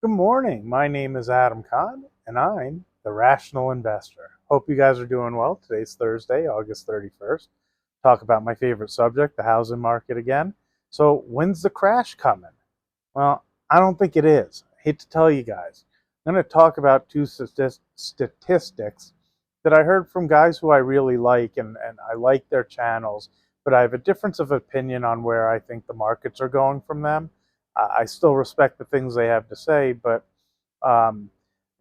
Good morning. My name is Adam Kahn, and I'm the Rational Investor. Hope you guys are doing well. Today's Thursday, August 31st. Talk about my favorite subject, the housing market again. So, when's the crash coming? Well, I don't think it is. I hate to tell you guys. I'm going to talk about two statistics that I heard from guys who I really like, and I like their channels, but I have a difference of opinion on where I think the markets are going from them. I still respect the things they have to say, but um,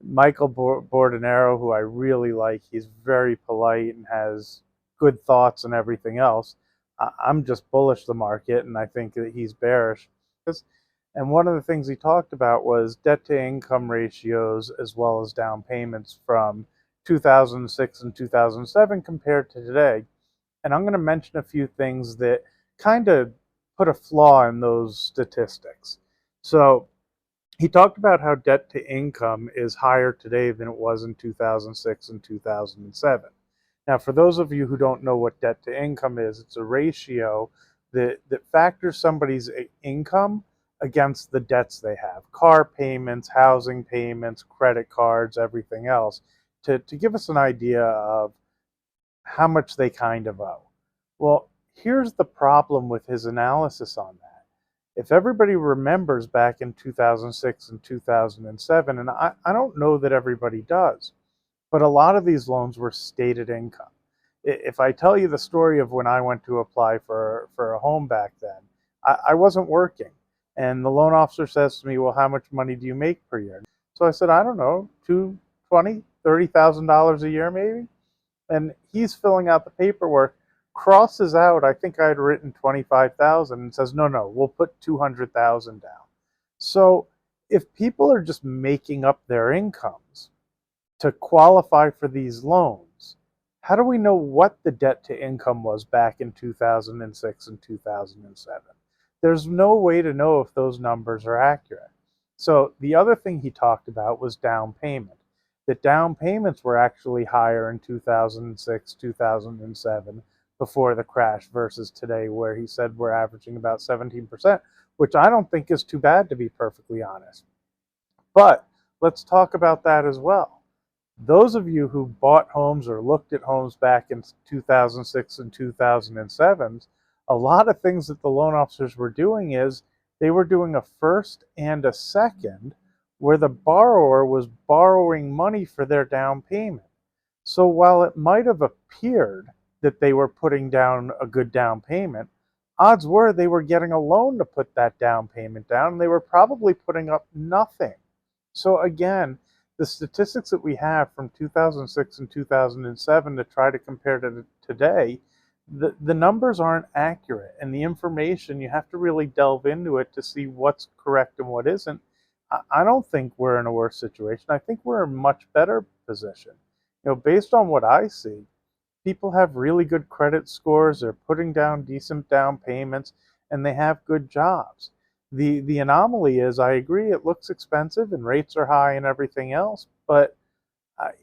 Michael Bordenero, who I really like, he's very polite and has good thoughts and everything else. I'm just bullish the market, and I think that he's bearish. And one of the things he talked about was debt to income ratios as well as down payments from 2006 and 2007 compared to today. And I'm going to mention a few things that kind of put a flaw in those statistics. So he talked about how debt to income is higher today than it was in 2006 and 2007. Now, for those of you who don't know what debt to income is, it's a ratio that factors somebody's income against the debts they have: car payments, housing payments, credit cards, everything else, to give us an idea of how much they kind of owe. Well, here's the problem with his analysis on that. If everybody remembers back in 2006 and 2007, and I don't know that everybody does, but a lot of these loans were stated income. If I tell you the story of when I went to apply for a home back then, I wasn't working. And the loan officer says to me, well, how much money do you make per year? So I said, I don't know, $30,000 a year maybe. And he's filling out the paperwork, crosses out, I think I had written 25,000, and says, no, we'll put 200,000 down. So if people are just making up their incomes to qualify for these loans, how do we know what the debt to income was back in 2006 and 2007? There's no way to know if those numbers are accurate. So the other thing he talked about was down payment. That down payments were actually higher in 2006, 2007, before the crash versus today, where he said we're averaging about 17%, which I don't think is too bad, to be perfectly honest. But let's talk about that as well. Those of you who bought homes or looked at homes back in 2006 and 2007, a lot of things that the loan officers were doing is they were doing a first and a second where the borrower was borrowing money for their down payment. So while it might have appeared that they were putting down a good down payment, odds were they were getting a loan to put that down payment down, and they were probably putting up nothing. So again, the statistics that we have from 2006 and 2007 to try to compare to today, the numbers aren't accurate, and the information, you have to really delve into it to see what's correct and what isn't. I don't think we're in a worse situation. I think we're in a much better position. Based on what I see, people have really good credit scores, they're putting down decent down payments, and they have good jobs. The anomaly is, I agree, it looks expensive and rates are high and everything else, but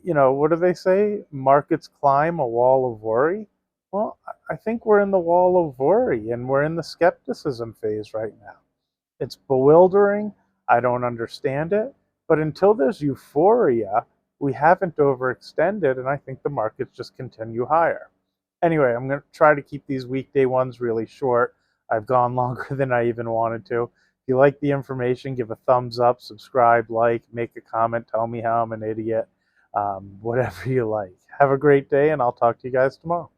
what do they say? Markets climb a wall of worry. Well, I think we're in the wall of worry, and we're in the skepticism phase right now. It's bewildering. I don't understand it. But until there's euphoria, we haven't overextended, and I think the markets just continue higher. Anyway, I'm going to try to keep these weekday ones really short. I've gone longer than I even wanted to. If you like the information, give a thumbs up, subscribe, like, make a comment, tell me how I'm an idiot, whatever you like. Have a great day, and I'll talk to you guys tomorrow.